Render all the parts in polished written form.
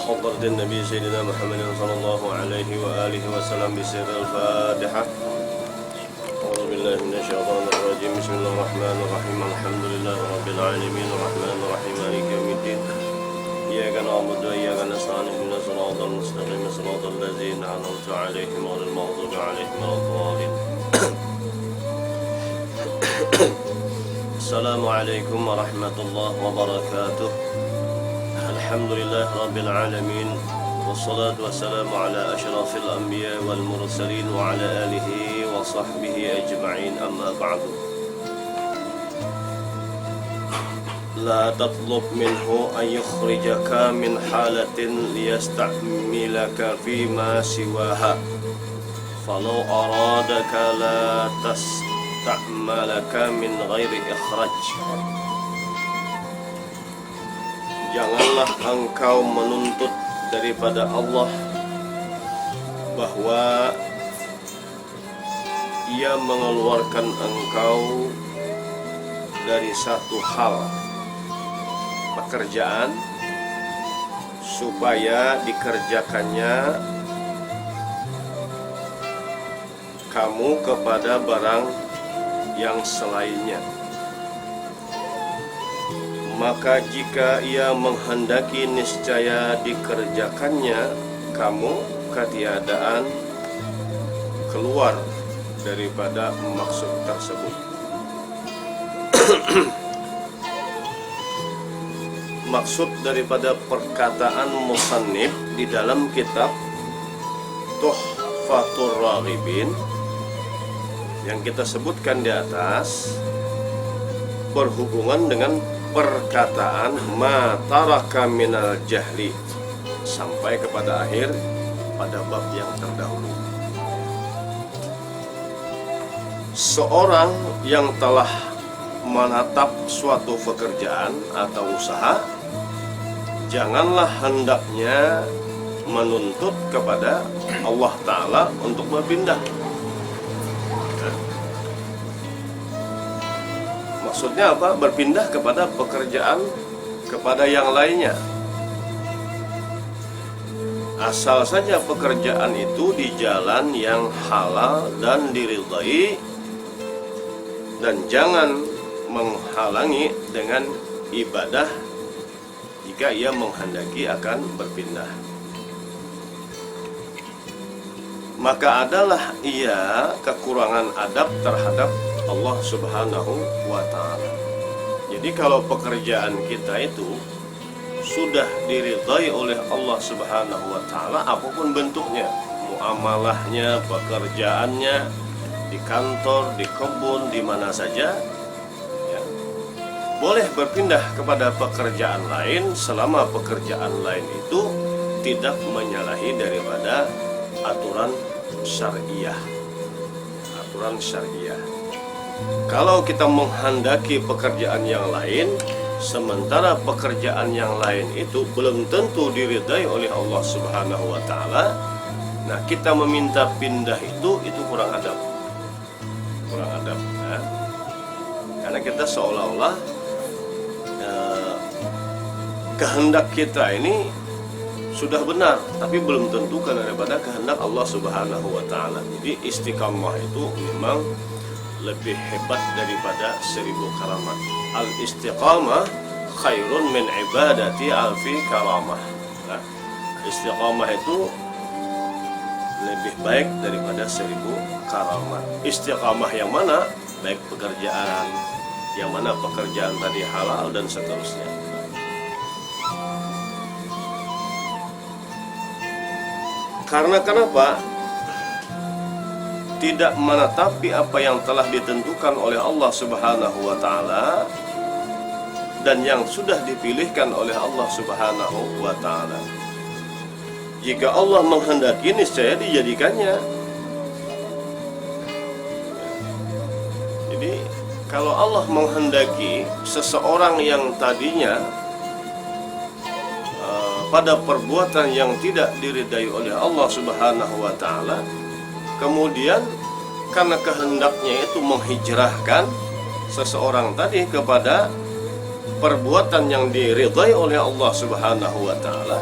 حضرة النبي سيدنا محمد صلى الله عليه وآله وسلم بسر الفاتحة. أعوذ بالله من الشيطان الرجيم. بسم الله الرحمن الرحيم. الحمد لله رب العالمين الرحمن الرحيم مالك يوم الدين. إياك نعبد وإياك نستعين اهدنا الصراط المستقيم صراط الذين أنعمت عليهم غير المغضوب عليهم ولا الضالين. السلام عليكم ورحمة الله وبركاته. الحمد لله رب العالمين والصلاة والسلام على أشرف الأنبياء والمرسلين وعلى آله وصحبه أجمعين. أما بعد، لا تطلب منه أن يخرجك من حالة ليستعملك فيما سواها، فلو أرادك لا تستعملك من غير إخراج. Janganlah engkau menuntut daripada Allah bahwa Ia mengeluarkan engkau dari satu hal pekerjaan supaya dikerjakannya kamu kepada barang yang selainnya. Maka jika Ia menghendaki, niscaya dikerjakannya kamu ketiadaan keluar daripada maksud tersebut. Maksud daripada perkataan musannif di dalam kitab Tuhfatur Raghibin yang kita sebutkan di atas berhubungan dengan perkataan ma taraka minal jahli sampai kepada akhir pada bab yang terdahulu. Seorang yang telah menatap suatu pekerjaan atau usaha, janganlah hendaknya menuntut kepada Allah Ta'ala untuk berpindah. Maksudnya apa? Berpindah kepada pekerjaan kepada yang lainnya. Asal saja pekerjaan itu di jalan yang halal dan diridhai, dan jangan menghalangi dengan ibadah jika ia menghendaki akan berpindah. Maka adalah ia kekurangan adab terhadap Allah Subhanahu wa Ta'ala. Jadi kalau pekerjaan kita itu sudah diridhai oleh Allah Subhanahu wa Ta'ala, apapun bentuknya, muamalahnya, pekerjaannya, di kantor, di kebun, di mana saja, ya, boleh berpindah kepada pekerjaan lain selama pekerjaan lain itu tidak menyalahi daripada aturan syariah. Aturan syariah. Kalau kita menghendaki pekerjaan yang lain, sementara pekerjaan yang lain itu belum tentu diridai oleh Allah Subhanahu wa Ta'ala, nah kita meminta pindah itu kurang adab. Kurang adab, ya. Karena kita seolah-olah kehendak kita ini sudah benar, tapi belum tentu karena daripada kehendak Allah Subhanahu wa Ta'ala. Jadi istiqamah itu memang lebih hebat daripada 1000 karamat. Al-istiqamah khairun min ibadati alfi karamah. Nah, istiqamah itu lebih baik daripada 1000 karamat. Istiqamah yang mana? Baik pekerjaan, yang mana pekerjaan tadi halal dan seterusnya. Karena kenapa? Tidak menetapi apa yang telah ditentukan oleh Allah Subhanahu wa Ta'ala dan yang sudah dipilihkan oleh Allah Subhanahu wa Ta'ala. Jika Allah menghendaki, niscaya dijadikannya. Jadi kalau Allah menghendaki seseorang yang tadinya pada perbuatan yang tidak diridai oleh Allah Subhanahu wa Ta'ala, kemudian karena kehendaknya itu menghijrahkan seseorang tadi kepada perbuatan yang diridhai oleh Allah Subhanahu wa Ta'ala,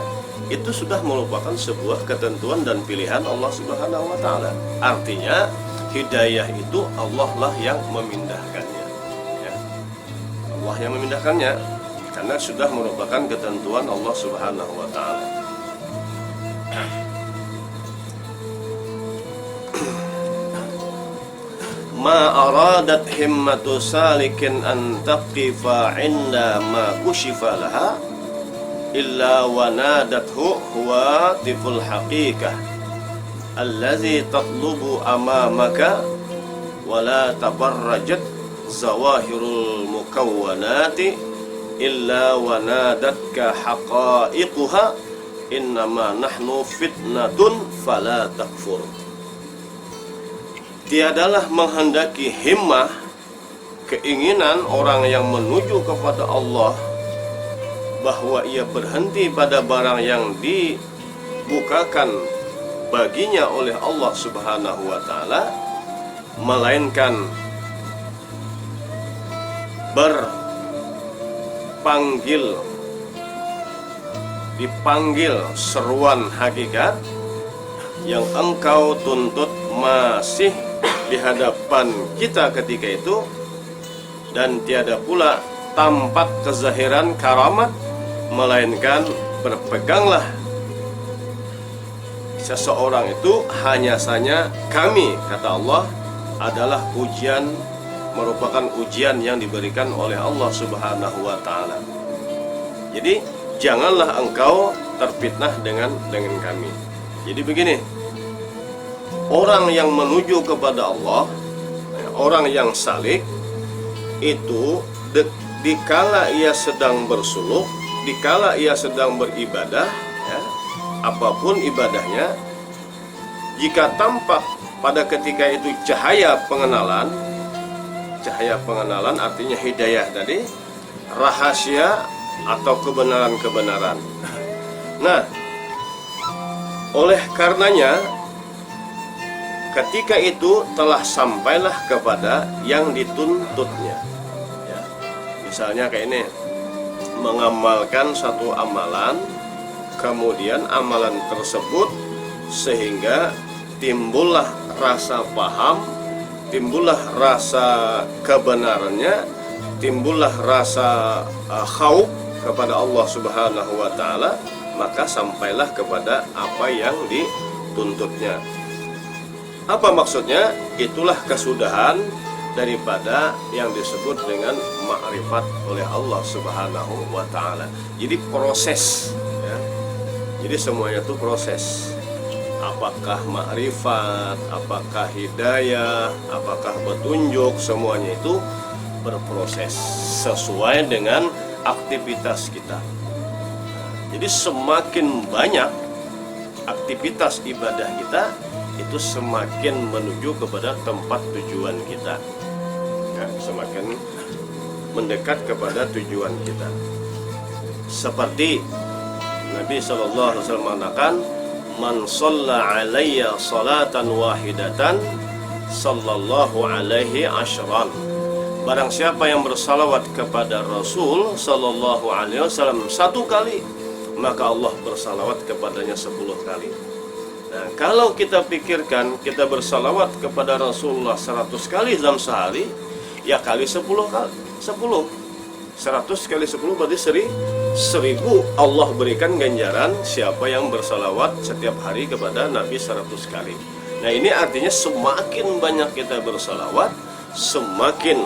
itu sudah merupakan sebuah ketentuan dan pilihan Allah Subhanahu wa taala. Artinya hidayah itu Allah lah yang memindahkannya, ya. Allah yang memindahkannya karena sudah merupakan ketentuan Allah Subhanahu wa taala. Ma aradat himmatu salikin an taqifa 'inda ma kushifa laha illa wa nadathu huwa tiful haqiqah allazi tatlubu amamaka wa la tabarrajat zawahirul mukawwanati illa wa nadatka haqa'iquha innama nahnu fitnatun fala takfur. Tiadalah menghendaki himmah, keinginan orang yang menuju kepada Allah bahwa ia berhenti pada barang yang dibukakan baginya oleh Allah Subhanahu wa taala, melainkan dipanggil seruan hakikat yang engkau tuntut masih di hadapan kita ketika itu, dan tiada pula tampak kezahiran karamat, melainkan berpeganglah seseorang itu hanya saja kami, kata Allah, adalah ujian, merupakan ujian yang diberikan oleh Allah Subhanahu wa taala. Jadi janganlah engkau terfitnah dengan kami. Jadi begini, orang yang menuju kepada Allah, orang yang salik itu dikala ia sedang bersuluk, dikala ia sedang beribadah, ya, apapun ibadahnya, jika tampak pada ketika itu cahaya pengenalan artinya hidayah tadi, rahasia atau kebenaran-kebenaran. Nah, oleh karenanya ketika itu telah sampailah kepada yang dituntutnya, ya. Misalnya kayak ini, mengamalkan satu amalan, kemudian amalan tersebut sehingga timbullah rasa paham, timbullah rasa kebenarannya, timbullah rasa khauf kepada Allah Subhanahu wa taala, maka sampailah kepada apa yang dituntutnya. Apa maksudnya? Itulah kesudahan daripada yang disebut dengan ma'rifat oleh Allah Subhanahu wa taala. Jadi proses, ya. Jadi semuanya itu proses. Apakah ma'rifat, apakah hidayah, apakah petunjuk, semuanya itu berproses sesuai dengan aktivitas kita. Jadi semakin banyak aktivitas ibadah kita, itu semakin menuju kepada tempat tujuan kita, ya, semakin mendekat kepada tujuan kita. Seperti Nabi SAW mengatakan, man shalla alayya salatan wahidatan sallallahu alaihi ashran. Barang siapa yang bersalawat kepada Rasul sallallahu alaihi wasallam satu kali, maka Allah bersalawat kepadanya 10 kali. Nah, kalau kita pikirkan kita bersalawat kepada Rasulullah 100 kali dalam sehari, ya kali 10 kali 10. 100 kali 10 berarti 1000 Allah berikan ganjaran siapa yang bersalawat setiap hari kepada Nabi 100 kali. Nah, ini artinya semakin banyak kita bersalawat, semakin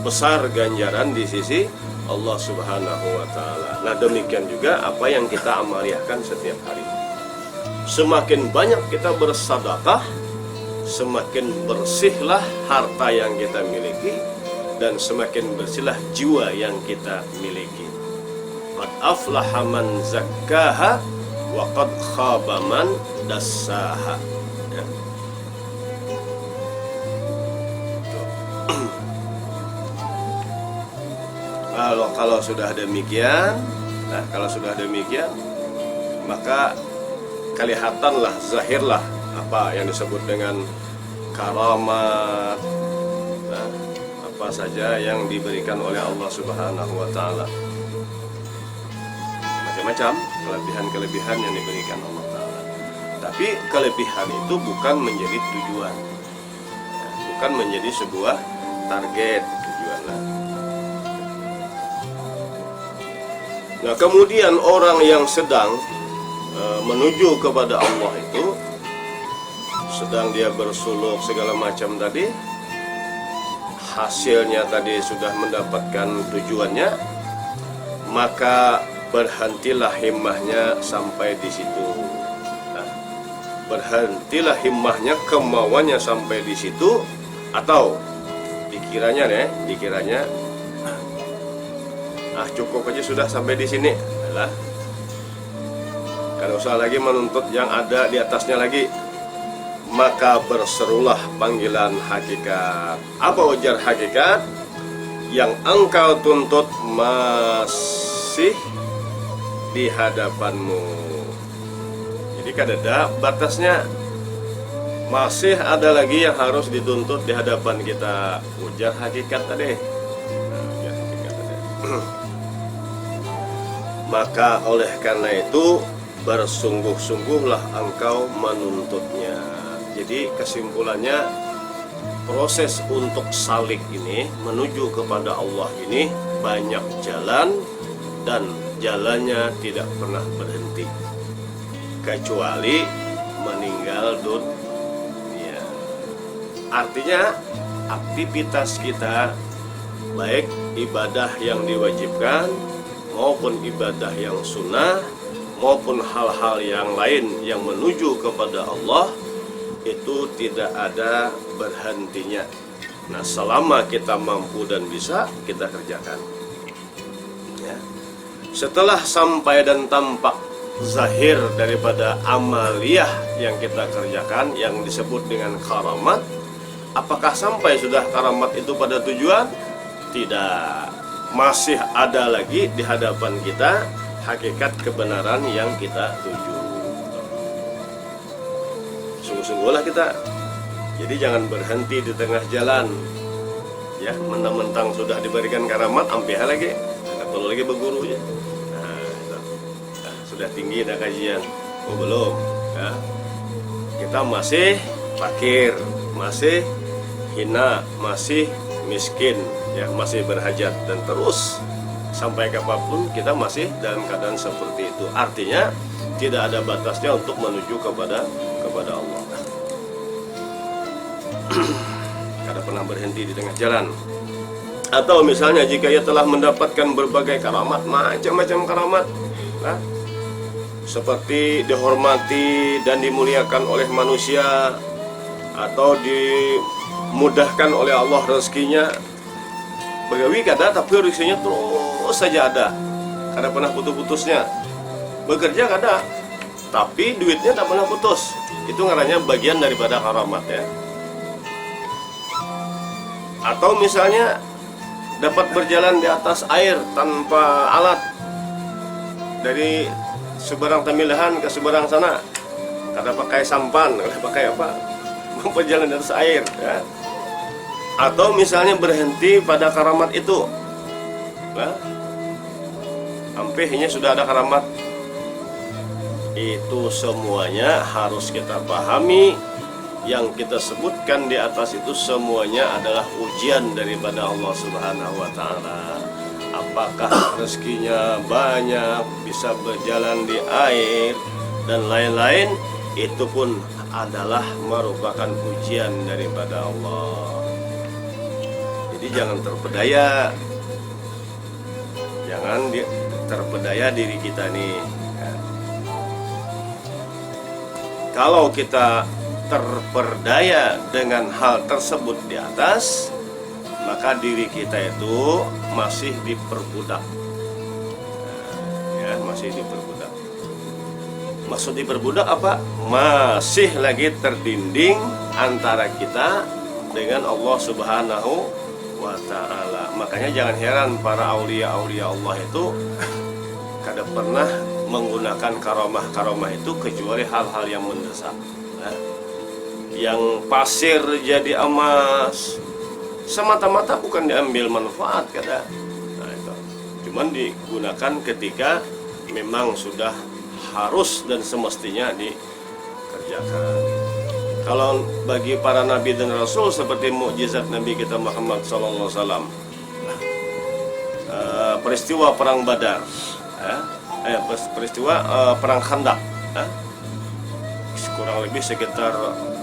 besar ganjaran di sisi Allah Subhanahu wa taala. Nah, demikian juga apa yang kita amaliyahkan setiap hari. Semakin banyak kita bersedekah, semakin bersihlah harta yang kita miliki, dan semakin bersihlah jiwa yang kita miliki. Qad aflaha man zakkaha wa qad khaba man dassaha. Ya. Kalau sudah demikian, maka kelihatanlah, zahirlah apa yang disebut dengan karamat, nah, apa saja yang diberikan oleh Allah Subhanahu wa taala. Macam-macam. kelebihan-kelebihan yang diberikan Allah Ta'ala. Tapi kelebihan itu bukan menjadi tujuan, bukan menjadi sebuah target tujuan. Nah, kemudian orang yang sedang menuju kepada Allah itu, sedang dia bersuluk segala macam tadi, hasilnya tadi sudah mendapatkan tujuannya, maka berhentilah himmahnya sampai di situ. Nah, berhentilah himmahnya, kemauannya sampai di situ, atau dikiranya cukup aja sudah sampai di sini. Adalah kalau usah lagi menuntut yang ada di atasnya lagi, maka berserulah panggilan hakikat. Apa ujar hakikat? Yang engkau tuntut masih di hadapanmu. Jadi kadada batasnya, masih ada lagi yang harus dituntut di hadapan kita. Ujar hakikat tadi. Maka oleh karena itu bersungguh-sungguhlah engkau menuntutnya. Jadi kesimpulannya, proses untuk salik ini menuju kepada Allah ini banyak jalan, dan jalannya tidak pernah berhenti kecuali meninggal dunia. Artinya aktivitas kita, baik ibadah yang diwajibkan maupun ibadah yang sunnah maupun hal-hal yang lain yang menuju kepada Allah, itu tidak ada berhentinya. Nah, selama kita mampu dan bisa, kita kerjakan ya. Setelah sampai dan tampak zahir daripada amaliyah yang kita kerjakan, yang disebut dengan karamat, apakah sampai sudah karamat itu pada tujuan? Tidak. Masih ada lagi di hadapan kita hakikat kebenaran yang kita tuju. Sungguh-sungguhlah kita. Jadi jangan berhenti di tengah jalan ya, mentang-mentang sudah diberikan karamat, ampe lagi nggak perlu lagi berguru ya. Nah, sudah tinggi dah kajian, oh belum ya. Kita masih fakir, masih hina, masih miskin ya, masih berhajat, dan terus sampai kapanpun kita masih dalam keadaan seperti itu. Artinya tidak ada batasnya untuk menuju kepada Allah. Kada pernah berhenti di tengah jalan. Atau misalnya jika ia telah mendapatkan berbagai karamat, macam-macam karamat nah, seperti dihormati dan dimuliakan oleh manusia, atau dimudahkan oleh Allah rezekinya, begawi kada, tapi rezekinya terus saja ada, kada pernah putus-putusnya. Bekerja kada, tapi duitnya tak pernah putus. Itu ngarannya bagian daripada karamat ya. Atau misalnya dapat berjalan di atas air tanpa alat, dari seberang Tamilahan ke seberang sana, kada pakai sampan, kada pakai apa, berjalan di atas air ya. Atau misalnya berhenti pada karamat itu nah, ampehnya sudah ada karamat. Itu semuanya harus kita pahami. Yang kita sebutkan di atas itu semuanya adalah ujian daripada Allah Subhanahu wa Ta'ala. Apakah rezekinya banyak, bisa berjalan di air dan lain-lain, itu pun adalah merupakan ujian daripada Allah. Jadi jangan terpedaya, jangan terpedaya diri kita nih ya. Kalau kita terperdaya dengan hal tersebut di atas, maka diri kita itu masih diperbudak ya, masih diperbudak. Maksud diperbudak apa? Masih lagi terdinding antara kita dengan Allah Subhanahu wa Ta'ala. Makanya jangan heran para aulia-aulia Allah itu kada pernah menggunakan karomah itu kecuali hal-hal yang mendesak nah, yang pasir jadi emas semata-mata bukan diambil manfaat kada. Nah, itu cuman digunakan ketika memang sudah harus dan semestinya dikerjakan. Kalau bagi para nabi dan rasul seperti mukjizat Nabi kita Muhammad SAW, peristiwa perang Badar, peristiwa perang Khandaq, kurang lebih sekitar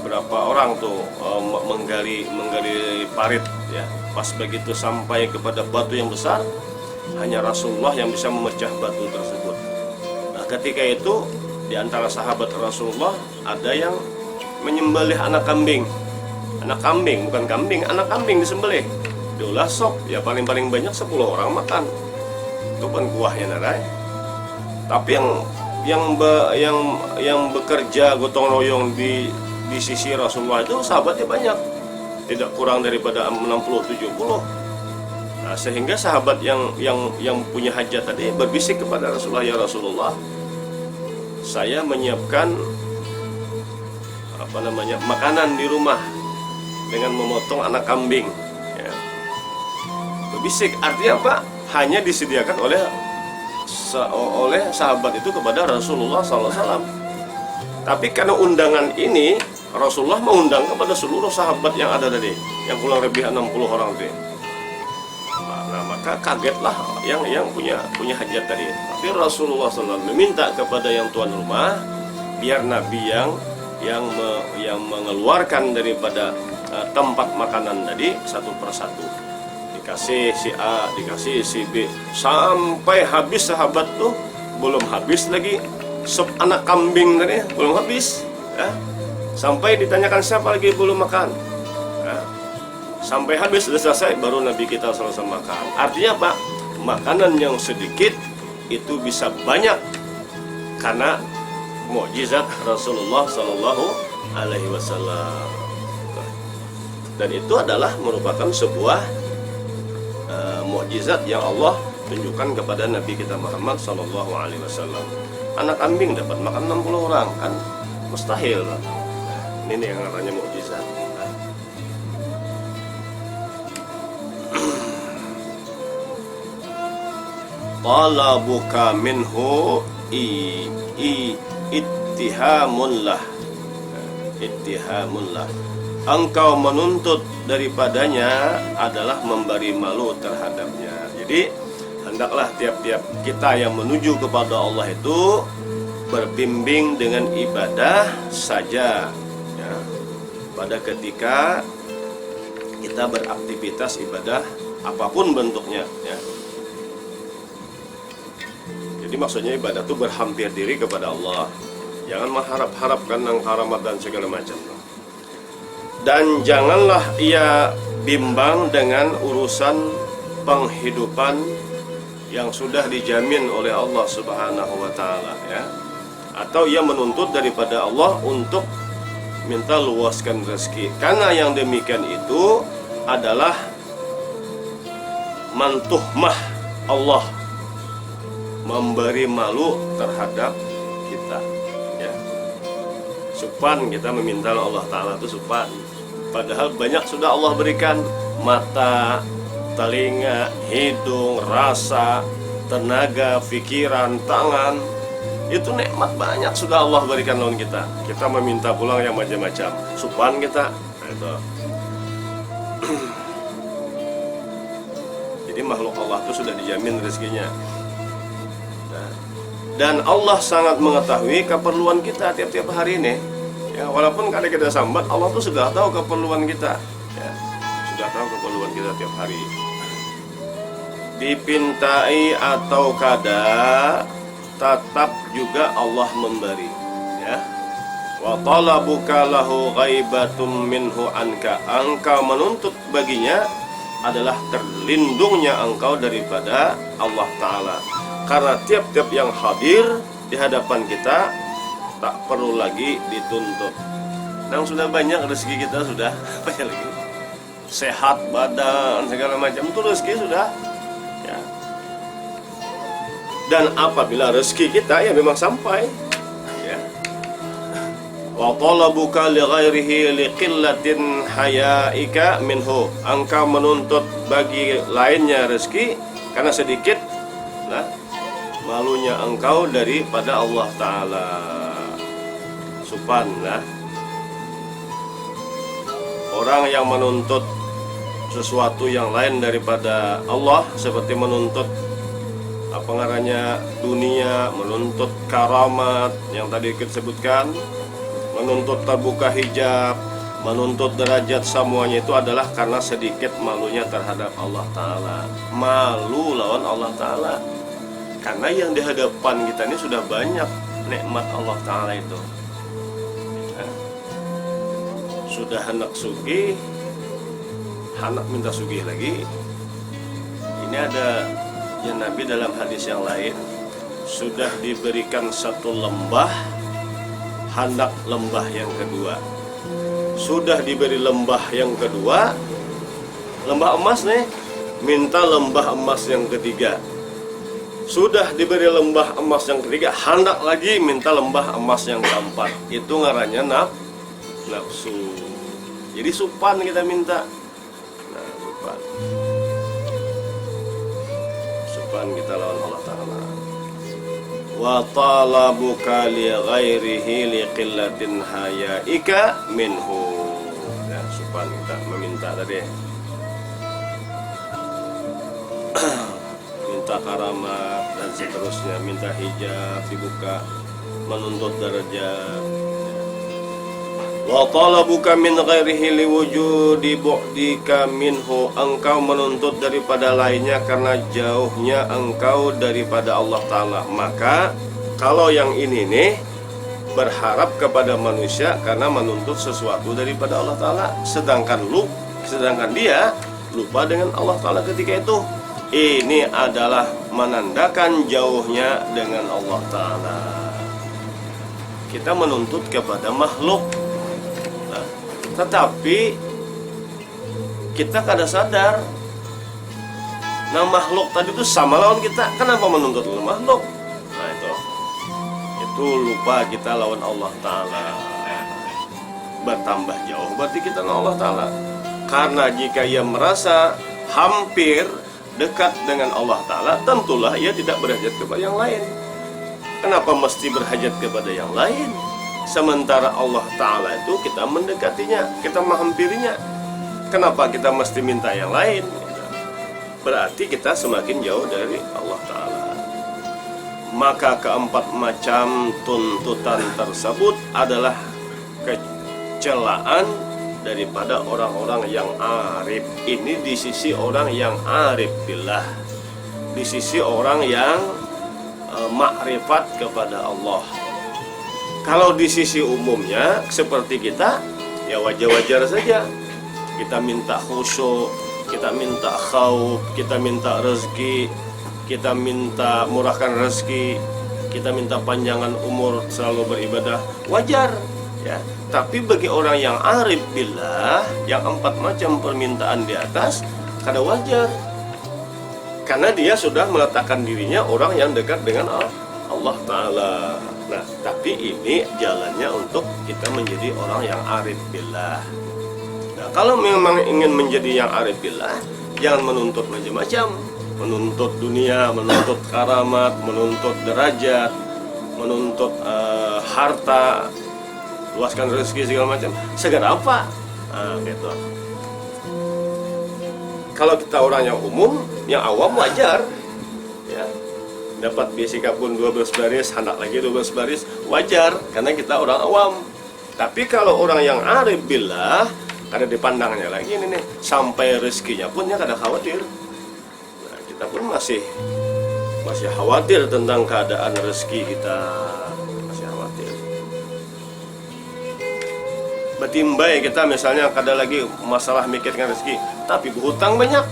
berapa orang tuh menggali parit, ya. Pas begitu sampai kepada batu yang besar, hanya Rasulullah yang bisa memecah batu tersebut. Nah, ketika itu di antara sahabat Rasulullah ada yang menyembelih anak kambing, bukan kambing, anak kambing disembelih, diolah sop, ya paling banyak 10 orang makan. Itu kan kuahnya narai. Tapi yang bekerja gotong royong di sisi Rasulullah itu sahabatnya banyak, tidak kurang daripada 60-70. Nah, sehingga sahabat yang punya hajat tadi berbisik kepada Rasulullah, ya Rasulullah, saya menyiapkan makanan di rumah dengan memotong anak kambing, ya. Berbisik artinya apa? Hanya disediakan oleh sahabat itu kepada Rasulullah SAW. Tapi karena undangan ini Rasulullah mengundang kepada seluruh sahabat yang ada tadi, yang kurang lebih 60 orang tadi. Nah, maka kagetlah yang punya hajat tadi. Tapi Rasulullah SAW meminta kepada yang tuan rumah, biar Nabi yang mengeluarkan daripada tempat makanan tadi satu persatu, dikasih si A, dikasih si B, sampai habis. Sahabat tuh belum habis lagi sop anak kambing tadi, belum habis, ya. Sampai ditanyakan siapa lagi belum makan, ya. Sampai habis, sudah selesai, baru Nabi kita selesai makan. Artinya apa? Makanan yang sedikit itu bisa banyak karena mukjizat Rasulullah Sallallahu Alaihi Wasallam. Dan itu adalah merupakan sebuah mukjizat yang Allah tunjukkan kepada Nabi kita Muhammad Sallallahu Alaihi Wasallam. Anak kambing dapat makan 60 orang, kan mustahil. Ini yang namanya mukjizat. Talabuka minhu ittihamullah. Engkau menuntut daripadanya adalah memberi malu terhadapnya. Jadi hendaklah tiap-tiap kita yang menuju kepada Allah itu berbimbing dengan ibadah saja, ya. Pada ketika kita beraktivitas ibadah apapun bentuknya, ya. Jadi maksudnya ibadah itu berhampir diri kepada Allah. Jangan mengharap-harapkan yang karamat dan segala macam. Dan janganlah ia bimbang dengan urusan penghidupan yang sudah dijamin oleh Allah Subhanahu wa taala, ya. Atau ia menuntut daripada Allah untuk minta luaskan rezeki. Karena yang demikian itu adalah mantuhmah Allah, memberi malu terhadap kita, ya. Supan kita meminta Allah Ta'ala itu supan, padahal banyak sudah Allah berikan: mata, telinga, hidung, rasa, tenaga, pikiran, tangan. Itu nikmat banyak sudah Allah berikan lawan kita. Kita meminta pulang yang macam-macam, supan kita, itu. Jadi makhluk Allah itu sudah dijamin rezekinya. Dan Allah sangat mengetahui keperluan kita tiap-tiap hari ini, ya. Walaupun kadang kita sambat, Allah tuh sudah tahu keperluan kita, ya. Sudah tahu keperluan kita tiap hari. Dipintai atau kada, tetap juga Allah memberi, ya. Wa talabuka lahu ghaibatum minhu anka. Engkau menuntut baginya adalah terlindungnya engkau daripada Allah Ta'ala. Karena tiap-tiap yang hadir di hadapan kita tak perlu lagi dituntut. Yang sudah banyak rezeki kita sudah banyak lagi. Sehat badan segala macam itu rezeki sudah, ya. Dan apabila rezeki kita ya memang sampai, ya. Wa talabuka li ghairihi li qillatin hayaika minhu. Engkau menuntut bagi lainnya rezeki karena sedikit, nah, malunya engkau daripada Allah Ta'ala. Supan lah. Orang yang menuntut sesuatu yang lain daripada Allah, seperti menuntut apa ngarannya dunia, menuntut karamat yang tadi kita sebutkan, menuntut terbuka hijab, menuntut derajat, semuanya itu adalah karena sedikit malunya terhadap Allah Ta'ala. Malu lawan Allah Ta'ala, karena yang di hadapan kita ini sudah banyak nikmat Allah Ta'ala itu. Sudah hendak sugih, hendak minta sugih lagi. Ini ada ya Nabi dalam hadis yang lain, sudah diberikan satu lembah, hendak lembah yang kedua. Sudah diberi lembah yang kedua, lembah emas nih, minta lembah emas yang ketiga. Sudah diberi lembah emas yang ketiga, hendak lagi minta lembah emas yang keempat. Itu ngarannya nafsu. Jadi supan kita minta. Nah, supan kita lawan Allah Ta'ala. Wa talabuka li ghairihi li qillatin hayaika minhu. Ya, supan kita meminta tadi. Minta karamat dan seterusnya, minta hijab dibuka, menuntut derajat. Wa talabuka min ghairihi liwujudi bu'dika minhu, engkau menuntut daripada lainnya karena jauhnya engkau daripada Allah Ta'ala. Maka kalau yang ini nih berharap kepada manusia karena menuntut sesuatu daripada Allah Ta'ala, sedangkan dia lupa dengan Allah Ta'ala ketika itu. Ini adalah menandakan jauhnya dengan Allah Ta'ala. Kita menuntut kepada makhluk, tetapi kita kada sadar, nah makhluk tadi itu sama lawan kita. Kenapa menuntut makhluk? Nah itu lupa kita lawan Allah Ta'ala. Bertambah jauh berarti kita lawan Allah Ta'ala. Karena jika ia merasa hampir dekat dengan Allah Ta'ala, tentulah ia tidak berhajat kepada yang lain. Kenapa mesti berhajat kepada yang lain? Sementara Allah Ta'ala itu kita mendekatinya, kita menghampirinya. Kenapa kita mesti minta yang lain? Berarti kita semakin jauh dari Allah Ta'ala. Maka keempat macam tuntutan tersebut adalah kecelaan daripada orang-orang yang arif. Ini di sisi orang yang arif billah, di sisi orang yang makrifat kepada Allah. Kalau di sisi umumnya seperti kita, ya wajar-wajar saja. Kita minta khusyuk, kita minta khauf, kita minta rezeki, kita minta murahkan rezeki, kita minta panjangan umur, selalu beribadah, wajar ya. Tapi bagi orang yang arif billah, yang empat macam permintaan di atas, kada wajar. Karena dia sudah meletakkan dirinya orang yang dekat dengan Allah Ta'ala. Nah, tapi ini jalannya untuk kita menjadi orang yang arif billah. Nah, kalau memang ingin menjadi yang arif billah, jangan menuntut macam-macam. Menuntut dunia, menuntut karamat, menuntut derajat, menuntut harta, luaskan rezeki segala macam. Segar apa? Nah, gitu. Kalau kita orang yang umum, yang awam, wajar ya. Dapat fisika pun 12 baris, hendak lagi 12 baris, wajar karena kita orang awam. Tapi kalau orang yang arif billah, ada dipandangnya lagi ini nih, sampai rezekinya pun ya kada khawatir. Nah, kita pun masih khawatir tentang keadaan rezeki kita, masih khawatir. Betimbai kita misalnya kada lagi masalah mikirkan rezeki, tapi berhutang banyak,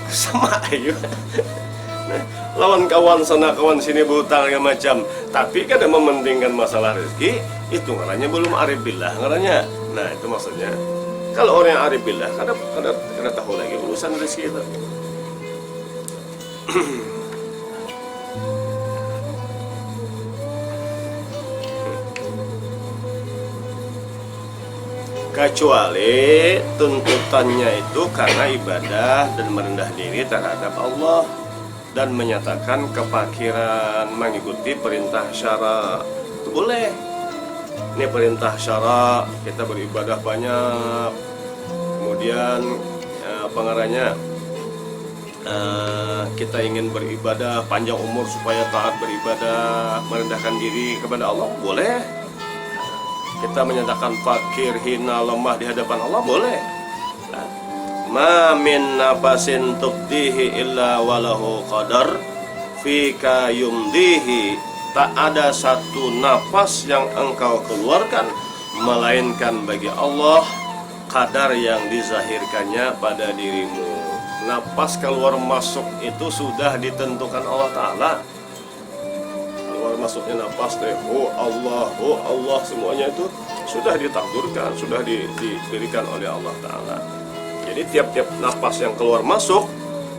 sama aja. Nah, lawan kawan sana kawan sini berhutang segala macam, tapi kan mementingkan masalah rezeki, itu ngarannya belum arif billah ngarannya. Nah, itu maksudnya. Kalau orang yang arif billah kada tahu lagi urusan rezeki itu. Kecuali tuntutannya itu karena ibadah dan merendah diri terhadap Allah. dan menyatakan kefakiran mengikuti perintah syara. Itu boleh. Ini perintah syara, kita beribadah banyak. Kemudian pengarahnya kita ingin beribadah panjang umur supaya taat beribadah, merendahkan diri kepada Allah, boleh. Kita menyatakan fakir, hina, lemah di hadapan Allah, boleh. Ma min nafasin tubdihi illa walahu qadar fika yumdihi. Tak ada satu nafas yang engkau keluarkan melainkan bagi Allah kadar yang dizahirkannya pada dirimu. Nafas keluar masuk itu sudah ditentukan Allah Ta'ala. Keluar masuknya nafas oh Allah, semuanya itu sudah ditakdirkan, sudah diberikan oleh Allah Ta'ala. Jadi tiap-tiap nafas yang keluar masuk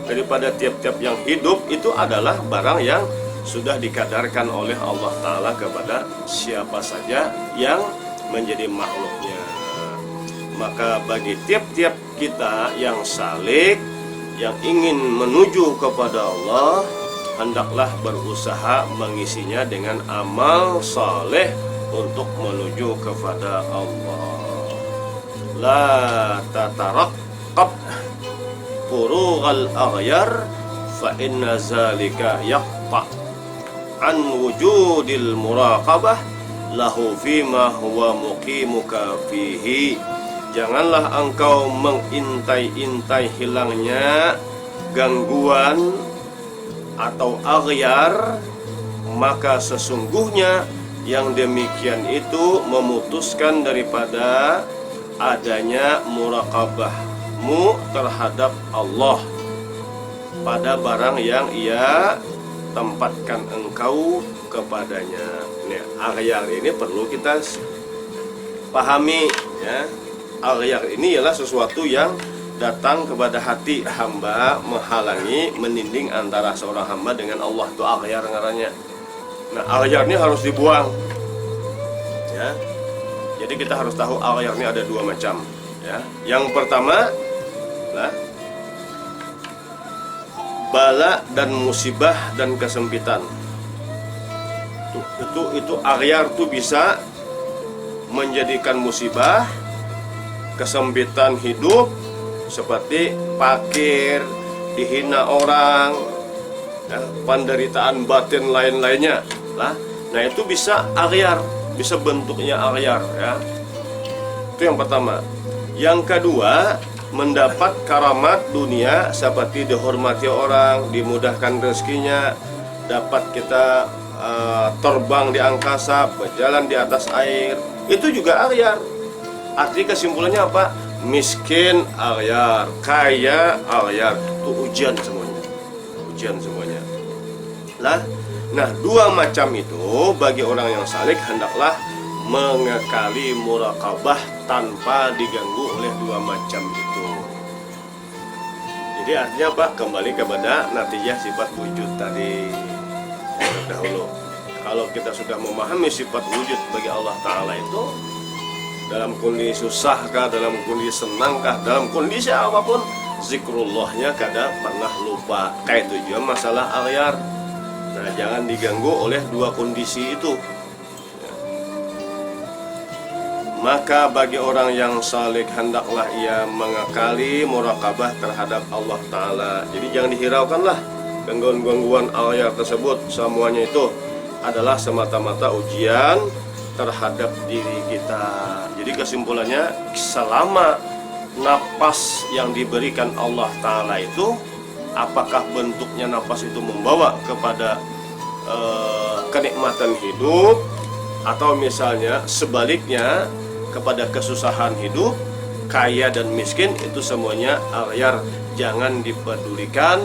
daripada tiap-tiap yang hidup itu adalah barang yang sudah dikadarkan oleh Allah Ta'ala kepada siapa saja yang menjadi makhluknya. Maka bagi tiap-tiap kita yang salik, yang ingin menuju kepada Allah, hendaklah berusaha mengisinya dengan amal saleh untuk menuju kepada Allah. La tataraqqab furughal aghyar fa inna zalika yaqta an wujudil muraqabah lahu fima huwa muqimuka fihi. Janganlah engkau mengintai-intai hilangnya gangguan atau aghyar, maka sesungguhnya yang demikian itu memutuskan daripada adanya muraqabahmu terhadap Allah pada barang yang Ia tempatkan engkau kepadanya. Nah, aghyar ini perlu kita pahami, ya. Aghyar ini ialah sesuatu yang datang kepada hati hamba, menghalangi, meninding antara seorang hamba dengan Allah. Itu aghyar ngarannya. Nah, aghyar ini harus dibuang, ya. Jadi kita harus tahu aghyar ini ada dua macam, ya. Yang pertama lah bala dan musibah dan kesempitan. Itu aghyar itu bisa menjadikan musibah, kesempitan hidup, seperti fakir, dihina orang, ya, penderitaan batin lain-lainnya lah. Nah, itu bisa aghyar, bisa bentuknya aghyar, ya. Itu yang pertama. Yang kedua, mendapat karamat dunia seperti dihormati orang, dimudahkan rezekinya, dapat kita terbang di angkasa, berjalan di atas air. Itu juga aghyar. Arti kesimpulannya apa? Miskin aghyar, kaya aghyar. Itu ujian semuanya. Lah, nah dua macam itu bagi orang yang salik hendaklah mengekali muraqabah tanpa diganggu oleh dua macam itu. Jadi artinya apa? Kembali kepada natijah sifat wujud tadi yang terdahulu. Kalau kita sudah memahami sifat wujud bagi Allah Ta'ala itu, dalam kondisi susahkah, dalam kondisi senangkah, dalam kondisi apapun, zikrullahnya kada pernah lupa. Kayak tujuan masalah aghyar. Nah, jangan diganggu oleh dua kondisi itu. Maka bagi orang yang salik hendaklah ia mengakali muraqabah terhadap Allah Ta'ala. Jadi jangan dihiraukanlah gangguan-gangguan aghyar tersebut. Semuanya itu adalah semata-mata ujian terhadap diri kita. Jadi kesimpulannya, selama napas yang diberikan Allah Ta'ala itu, apakah bentuknya napas itu membawa kepada kenikmatan hidup, atau misalnya sebaliknya kepada kesusahan hidup, kaya dan miskin, itu semuanya aghyar. Jangan dipedulikan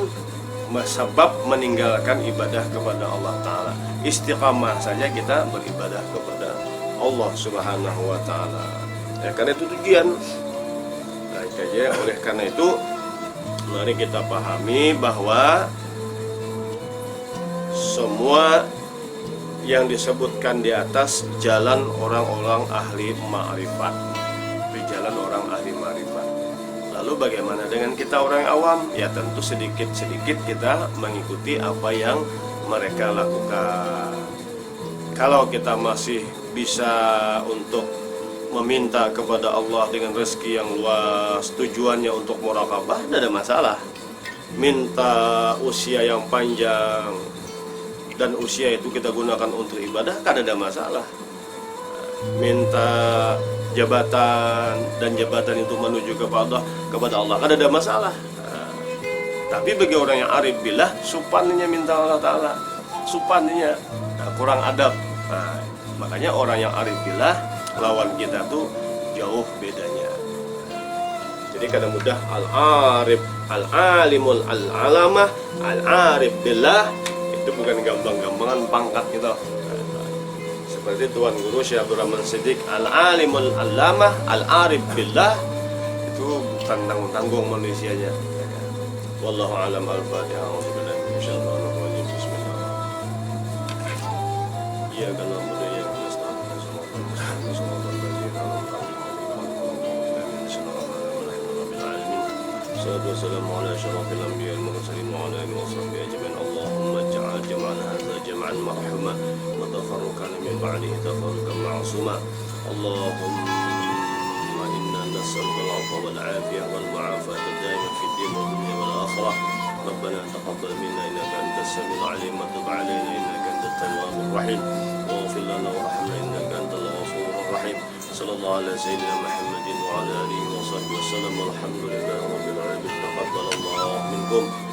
sebab meninggalkan ibadah kepada Allah Ta'ala. Istiqamah saja kita beribadah kepada Allah Subhanahu wa Ta'ala. Ya, karena itu tujuan. Nah, oleh karena itu, mari kita pahami bahwa semua yang disebutkan di atas jalan orang-orang ahli ma'rifat. Di jalan orang ahli ma'rifat. Lalu bagaimana dengan kita orang awam? Ya tentu sedikit-sedikit kita mengikuti apa yang mereka lakukan. Kalau kita masih bisa untuk meminta kepada Allah dengan rezeki yang luas, tujuannya untuk muraqabah, tidak ada masalah. Minta usia yang panjang dan usia itu kita gunakan untuk ibadah, kan ada masalah. Minta jabatan dan jabatan itu menuju kepada Allah, kan ada masalah. Tapi bagi orang yang arif billah, supannya minta Allah Ta'ala, supannya kurang adab. Makanya orang yang arif billah lawan kita tuh jauh bedanya. Jadi kadang mudah al-arif, al-alimul, al-alamah, al-arif billah itu bukan gampang-gampangan pangkat gitu. Seperti Tuan Guru Syekh Abdul Rahman Siddiq, al-alimul, al-alamah, al-arif billah itu bukan tanggung-tanggung manusianya. Wallahu a'lam. Al-Fatihah. Bismillahirrahmanirrahim. Ya kalau budaya والسلام على أشرف الأنبياء والمرسلين وعلى آله وصحبه أجمعين. اللهم اجعل جمعنا هذا جمعا مرحوما وتفرقنا من بعده تفرقا معصوما. اللهم إنا نسألك العفو والعافية والمعافاة الدائمة في الدين والدنيا والآخرة. ربنا تقبل منا إنك أنت السميع العليم وتب علينا إنك أنت التواب الرحيم واغفر لنا وارحمنا إنك أنت الغفور الرحيم. صلى الله على سيدنا محمد وعلى آله وصحبه وسلم والحمد لله رب العالمين. تقبل الله منكم.